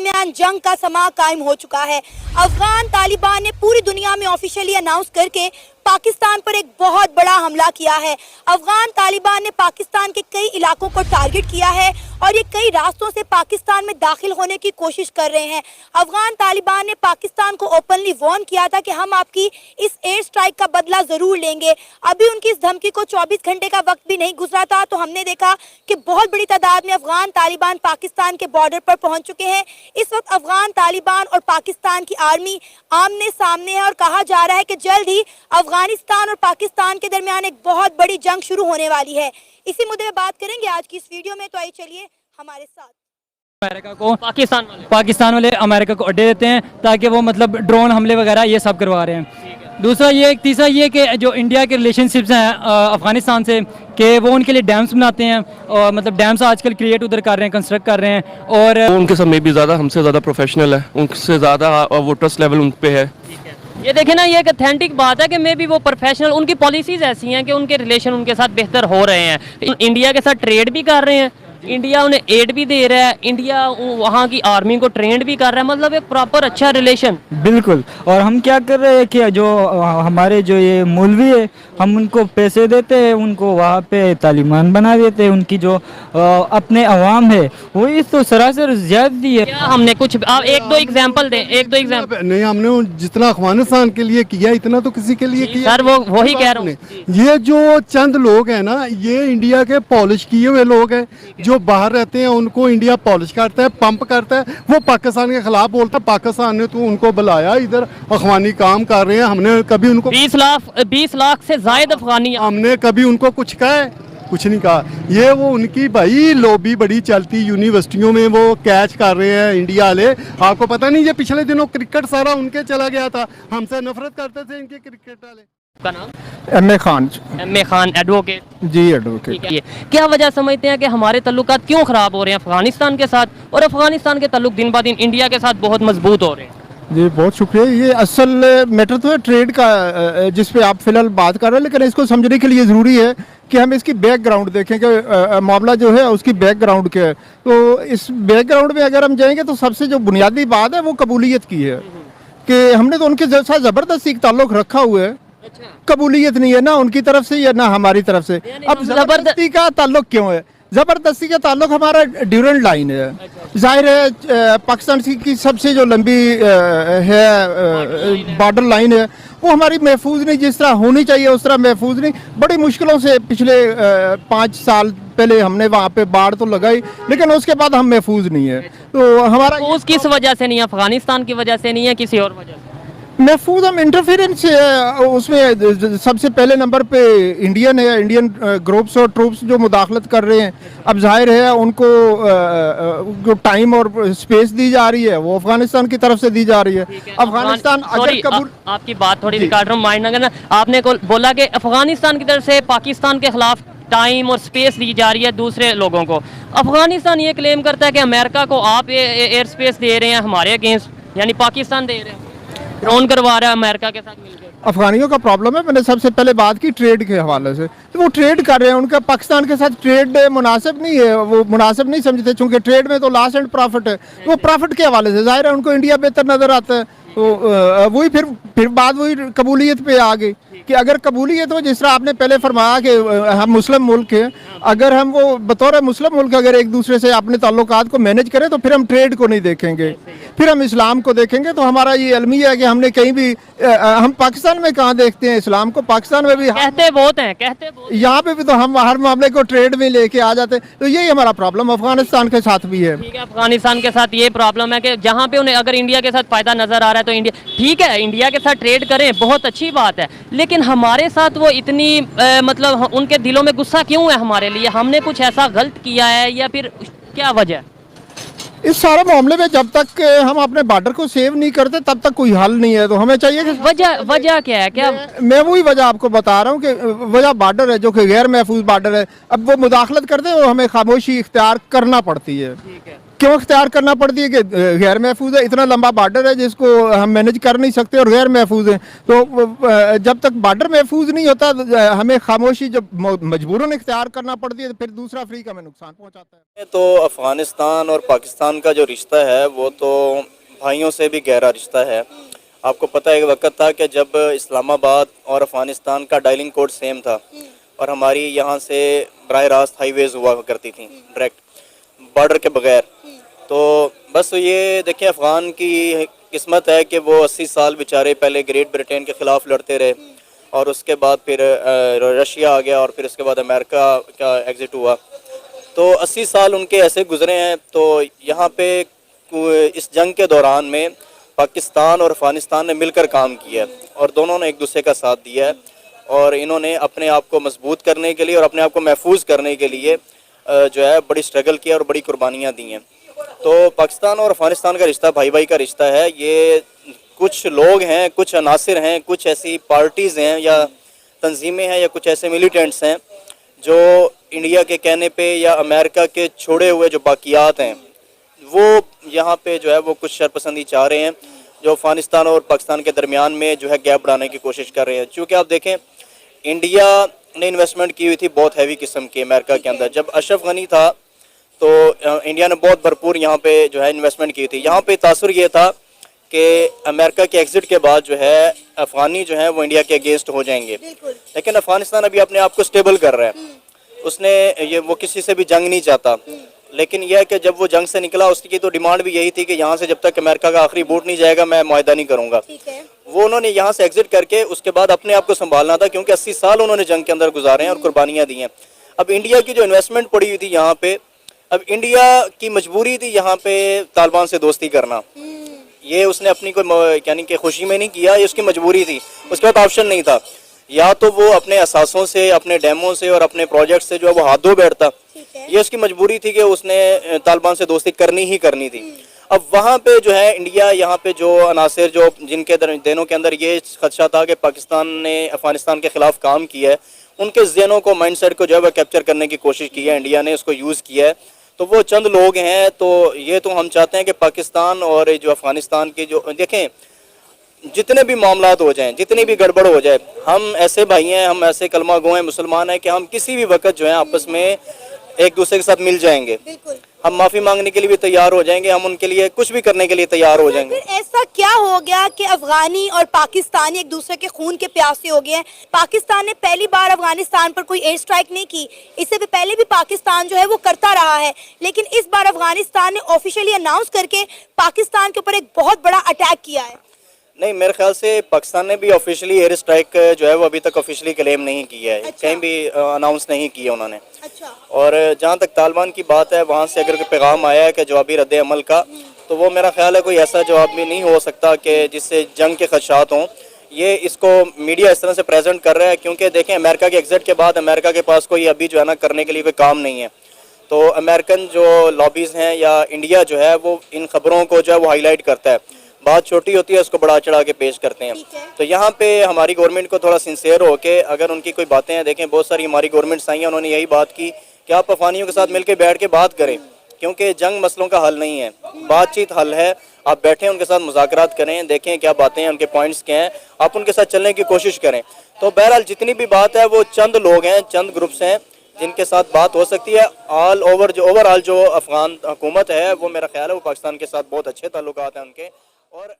दरमियान जंग का समा कायम हो चुका है। अफगान तालिबान ने पूरी दुनिया में ऑफिशियली अनाउंस करके पाकिस्तान पर एक बहुत बड़ा हमला किया है। अफगान तालिबान ने पाकिस्तान के कई इलाकों को टारगेट किया है और ये कई रास्तों से पाकिस्तान में दाखिल होने की कोशिश कर रहे हैं। अफगान तालिबान ने पाकिस्तान को ओपनली वार्न किया था कि हम आपकी इस एयर स्ट्राइक का बदला जरूर लेंगे। अभी उनकी इस धमकी को 24 घंटे का वक्त भी नहीं गुजरा था तो हमने देखा कि बहुत बड़ी तादाद में अफगान तालिबान पाकिस्तान के बॉर्डर पर पहुंच चुके हैं। इस वक्त अफगान तालिबान और पाकिस्तान की आर्मी आमने सामने है और कहा जा रहा है कि जल्द ही अफगानिस्तान और पाकिस्तान के दरमियान एक बहुत बड़ी जंग शुरू होने वाली है। इसी मुद्दे पे बात करेंगे आज की इस वीडियो में, तो आइए चलिए हमारे साथ। अमेरिका को पाकिस्तान वाले अमेरिका को अड्डे देते हैं ताकि वो मतलब ड्रोन हमले वगैरह ये सब करवा रहे हैं। दूसरा ये, तीसरा ये कि जो इंडिया के रिलेशनशिप्स हैं अफगानिस्तान से कि वो उनके लिए डैम्स बनाते हैं और मतलब डैम्स आजकल क्रिएट उधर कर रहे हैं, कंस्ट्रक्ट कर रहे हैं और उनके सब में भी ज़्यादा हमसे ज़्यादा प्रोफेशनल है, उनसे ज़्यादा वो ट्रस्ट लेवल उन पे है। ये देखें ना, ये एक अथेंटिक बात है कि मे भी वो प्रोफेशनल, उनकी पॉलिसीज ऐसी हैं कि उनके रिलेशन उनके साथ बेहतर हो रहे हैं। इंडिया के साथ ट्रेड भी कर रहे हैं, इंडिया उन्हें एड भी दे रहा है, इंडिया वहाँ की आर्मी को ट्रेंड भी कर रहा है, मतलब एक प्रॉपर अच्छा रिलेशन। बिल्कुल। और हम क्या कर रहे हैं कि जो हमारे जो ये मौलवी है हम उनको पैसे देते हैं, उनको वहाँ पे तालिबान बना देते हैं। उनकी जो अपने अवाम है वो इस तो सरासर ज्यादती है। क्या हमने कुछ, आप एक दो एग्जांपल दें, एक दो एग्जांपल। नहीं, हमने जितना अफगानिस्तान के लिए किया इतना तो किसी के लिए किया सर, वो वही कह रहा हूँ। ये जो चंद लोग हैं ना, ये इंडिया के पॉलिश किए हुए लोग हैं जो बाहर रहते हैं, उनको इंडिया पॉलिश करता है, पंप करता है, वो पाकिस्तान के खिलाफ बोलता है। पाकिस्तान ने तो उनको बुलाया, इधर अफगानी काम कर रहे हैं, हमने कभी उनको 20 लाख से ज्यादा अफगानी, हमने कभी उनको कुछ कहा है? कुछ नहीं कहा। ये वो उनकी भाई लॉबी बड़ी चलती, यूनिवर्सिटियों में वो कैच कर रहे हैं इंडिया वाले। आपको पता नहीं, ये पिछले दिनों क्रिकेट सारा उनके चला गया था, हमसे नफरत करते थे इनके क्रिकेट वाले। का नाम M A Khan advocate ji, advocate. क्या वजह समझते हैं कि हमारे ताल्लुकात क्यों खराब हो रहे हैं अफगानिस्तान के साथ, और अफगानिस्तान के ताल्लुक दिन ब दिन इंडिया के साथ बहुत मजबूत हो रहे हैं? जी बहुत शुक्रिया। ये असल मैटर तो है ट्रेड का, जिस पे आप फिलहाल बात कर रहे हैं, लेकिन इसको समझने के लिए ज़रूरी है कि हम इसकी बैकग्राउंड देखें कि मामला जो है उसकी बैकग्राउंड क्या है। तो इस बैकग्राउंड में अगर हम जाएंगे तो सबसे जो बुनियादी बात है वो कबूलियत की है कि हमने तो उनके साथ ज़बरदस्ती ताल्लुक़ रखा हुआ है। कबूलियत नहीं है ना उनकी तरफ से या ना हमारी तरफ से। अब ज़बरदस्ती का ताल्लुक़ क्यों है? ज़बरदस्ती का ताल्लुक़ हमारा ड्यूरेंट लाइन है। जाहिर है पाकिस्तान की सबसे जो लंबी है बॉर्डर लाइन है वो हमारी महफूज नहीं, जिस तरह होनी चाहिए उस तरह महफूज नहीं। बड़ी मुश्किलों से पिछले 5 साल पहले हमने वहाँ पे बाढ़ तो लगाई, लेकिन उसके बाद हम महफूज नहीं है। तो हमारा किस वजह से नहीं है? अफगानिस्तान की वजह से नहीं है, किसी और वजह से? महफूज हम इंटरफेरेंस उसमें सबसे पहले नंबर पे इंडियन है, इंडियन ग्रुप्स और ट्रूप्स जो मुदाखलत कर रहे हैं। अब जाहिर है उनको जो टाइम और स्पेस दी जा रही है वो अफगानिस्तान की तरफ से दी जा रही है। अफगानिस्तान आपकी बात थोड़ी काट रहा हूँ, माइंड ना करना। आपने बोला कि अफगानिस्तान की तरफ से पाकिस्तान के खिलाफ टाइम और स्पेस दी जा रही है दूसरे लोगों को। अफगानिस्तान ये क्लेम करता है कि अमेरिका को आप एयर स्पेस दे रहे हैं हमारे अगेंस्ट, यानी पाकिस्तान दे रहे हैं, ड्रोन करवा रहा है अमेरिका के साथ मिलकर। अफगानियों का प्रॉब्लम है। मैंने सबसे पहले बात की ट्रेड के हवाले से, तो वो ट्रेड कर रहे हैं, उनका पाकिस्तान के साथ ट्रेड मुनासिब नहीं है, वो मुनासिब नहीं समझते, चूंकि ट्रेड में तो लॉस एंड प्रॉफिट है। वो प्रॉफिट के हवाले से जाहिर है उनको इंडिया बेहतर नजर आता है। तो वही फिर बात वही कबूलियत पे आ गई कि अगर कबूलियत हो, जिस तरह आपने पहले फरमाया कि हम मुस्लिम मुल्क हैं, अगर हम वो बतौर मुस्लिम मुल्क अगर एक दूसरे से अपने ताल्लुकात को मैनेज करें तो फिर हम ट्रेड को नहीं देखेंगे, फिर हम इस्लाम को देखेंगे। तो हमारा ये अलमिया है कि हमने कहीं भी हम पाकिस्तान में कहाँ देखते हैं इस्लाम को? पाकिस्तान में भी कहते बहुत हैं, यहाँ पे भी तो हम हर मामले को ट्रेड में लेके आ जाते हैं। तो यही हमारा प्रॉब्लम अफगानिस्तान के साथ भी है। ठीक है, अफगानिस्तान के साथ ये प्रॉब्लम है कि जहाँ पे उन्हें अगर इंडिया के साथ फायदा नजर आ रहा है तो इंडिया, ठीक है इंडिया के साथ ट्रेड करें, बहुत अच्छी बात है, लेकिन हमारे साथ वो इतनी मतलब उनके दिलों में गुस्सा क्यों है हमारे लिए? हमने कुछ ऐसा गलत किया है या फिर क्या वजह? इस सारे मामले में जब तक हम अपने बॉर्डर को सेव नहीं करते तब तक कोई हल नहीं है। तो हमें चाहिए कि वजह क्या है? क्या मैं वही वजह आपको बता रहा हूँ कि वजह बॉर्डर है जो कि गैर महफूज बॉर्डर है। अब वो मुदाखलत करते हैं और हमें खामोशी इख्तियार करना पड़ती है। क्यों इख्तियार करना पड़ती है कि गैर महफूज है, इतना लंबा बार्डर है जिसको हम मैनेज कर नहीं सकते और गैर महफूज है। तो जब तक बार्डर महफूज नहीं होता हमें खामोशी जब मजबूरन इख्तियार करना पड़ती है तो फिर दूसरा अफ्रीका में नुकसान पहुंचाता है। तो अफ़गानिस्तान और पाकिस्तान का जो रिश्ता है वो तो भाइयों से भी गहरा रिश्ता है। आपको पता है एक वक्त था कि जब इस्लामाबाद और अफ़गानिस्तान का डायलिंग कोड सेम था और हमारी यहाँ से बराह रास्त हाईवेज़ हुआ करती थी डायरेक्ट बॉर्डर के बगैर। तो बस ये देखिए अफ़गान की किस्मत है कि वो 80 साल बेचारे पहले ग्रेट ब्रिटेन के ख़िलाफ़ लड़ते रहे और उसके बाद फिर रशिया आ गया और फिर उसके बाद अमेरिका का एग्ज़िट हुआ। तो 80 साल उनके ऐसे गुजरे हैं। तो यहाँ पे इस जंग के दौरान में पाकिस्तान और अफ़गानिस्तान ने मिलकर काम किया है और दोनों ने एक दूसरे का साथ दिया है और इन्होंने अपने आप को मजबूत करने के लिए और अपने आप को महफूज करने के लिए जो है बड़ी स्ट्रगल किया और बड़ी कुर्बानियाँ दी हैं। तो पाकिस्तान और अफ़गानिस्तान का रिश्ता भाई भाई का रिश्ता है। ये कुछ लोग हैं, कुछ अनासिर हैं, कुछ ऐसी पार्टीज़ हैं या तंजीमें हैं या कुछ ऐसे मिलिटेंट्स हैं जो इंडिया के कहने पे या अमेरिका के छोड़े हुए जो बाकियात हैं वो यहाँ पे जो है वो कुछ शरपसंदी चाह रहे हैं जो अफ़गानिस्तान और पाकिस्तान के दरमियान में जो है गैप बढ़ाने की कोशिश कर रहे हैं। क्योंकि आप देखें इंडिया ने इन्वेस्टमेंट की हुई थी बहुत हैवी किस्म की अमेरिका के अंदर। जब अशरफ गनी था तो इंडिया ने बहुत भरपूर यहाँ पे जो है इन्वेस्टमेंट की थी। यहाँ पे तासुर ये था कि अमेरिका के एग्ज़िट के बाद जो है अफ़गानी जो है वो इंडिया के अगेंस्ट हो जाएंगे, लेकिन अफ़गानिस्तान अभी अपने आप को स्टेबल कर रहा है। उसने ये वो किसी से भी जंग नहीं चाहता, लेकिन यह है कि जब वो जंग से निकला उसकी तो डिमांड भी यही थी कि यहाँ से जब तक अमेरिका का आखिरी वोट नहीं जाएगा मैं मुआहदा नहीं करूँगा। वो उन्होंने यहाँ से एग्जिट करके उसके बाद अपने आप को संभालना था क्योंकि 80 साल उन्होंने जंग के अंदर गुजारे हैं और कुर्बानियाँ दी हैं। अब इंडिया की जो इन्वेस्टमेंट पड़ी हुई थी यहाँ पे, अब इंडिया की मजबूरी थी यहाँ पे तालिबान से दोस्ती करना। ये उसने अपनी कोई यानी कि खुशी में नहीं किया, ये उसकी मजबूरी थी। उसके बाद ऑप्शन नहीं था, या तो वो अपने असासों से, अपने डैमों से और अपने प्रोजेक्ट से जो है वो हाथ धो बैठता। ये उसकी मजबूरी थी कि उसने तालिबान से दोस्ती करनी ही करनी थी। अब वहाँ पे जो है इंडिया यहाँ पे जो अनासिर जो जिनके दिनों के अंदर ये खदशा था कि पाकिस्तान ने अफ़गानिस्तान के ख़िलाफ़ काम किया है, उनके ज़हनों को माइंडसेट को जो है वह कैप्चर करने की कोशिश की है, इंडिया ने उसको यूज़ किया है। तो वो चंद लोग हैं। तो ये तो हम चाहते हैं कि पाकिस्तान और जो अफ़गानिस्तान की जो देखें जितने भी मामलात हो जाएं, जितनी भी गड़बड़ हो जाए, हम ऐसे भाई हैं, हम ऐसे कलमा गो हैं, मुसलमान हैं कि हम किसी भी वक्त जो है आपस में एक दूसरे के साथ मिल जाएंगे। हम माफ़ी मांगने के लिए भी तैयार हो जाएंगे, हम उनके लिए कुछ भी करने के लिए तैयार हो जाएंगे। फिर ऐसा क्या हो गया कि अफगानी और पाकिस्तानी एक दूसरे के खून के प्यासे हो गए हैं? पाकिस्तान ने पहली बार अफगानिस्तान पर कोई एयर स्ट्राइक नहीं की, इससे भी पहले भी पाकिस्तान जो है वो करता रहा है, लेकिन इस बार अफगानिस्तान ने ऑफिशियली अनाउंस करके पाकिस्तान के ऊपर एक बहुत बड़ा अटैक किया है। नहीं, मेरे ख्याल से पाकिस्तान ने भी ऑफिशियली एयर स्ट्राइक जो है वो अभी तक ऑफिशियली क्लेम नहीं किया है। कहीं भी अनाउंस नहीं किया उन्होंने। और जहाँ तक तालिबान की बात है, वहाँ से अगर कोई पैगाम आया है कि जवाबी रद्द अमल का, तो वो मेरा ख्याल है कोई ऐसा जवाब भी नहीं हो सकता कि जिससे जंग के खदशात हों। ये इसको मीडिया इस तरह से प्रेजेंट कर रहा है क्योंकि देखें अमेरिका के एग्जिट के बाद अमेरिका के पास कोई अभी जो है ना करने के लिए कोई काम नहीं है। तो अमेरिकन जो लॉबीज़ हैं या इंडिया जो है वो इन खबरों को जो है वो हाईलाइट करता है। बात छोटी होती है उसको बढ़ा चढ़ा के पेश करते हैं। तो यहाँ पे हमारी गवर्नमेंट को थोड़ा सिंसियर हो के अगर उनकी कोई बातें हैं, देखें बहुत सारी हमारी गवर्नमेंट्स आई हैं, उन्होंने यही बात की कि आप अफगानियों के साथ मिलकर बैठ के बात करें क्योंकि जंग मसलों का हल नहीं है, बातचीत हल है। आप बैठें, उनके साथ मुज़ाकरात करें, देखें क्या बातें हैं, उनके पॉइंट्स क्या हैं, आप उनके साथ चलने की कोशिश करें। तो बहरहाल जितनी भी बात है वो चंद लोग हैं, चंद ग्रुप्स हैं जिनके साथ बात हो सकती है। ओवरऑल जो अफगान हुकूमत है वो मेरा ख्याल है वो पाकिस्तान के साथ बहुत अच्छे ताल्लुकात हैं उनके। और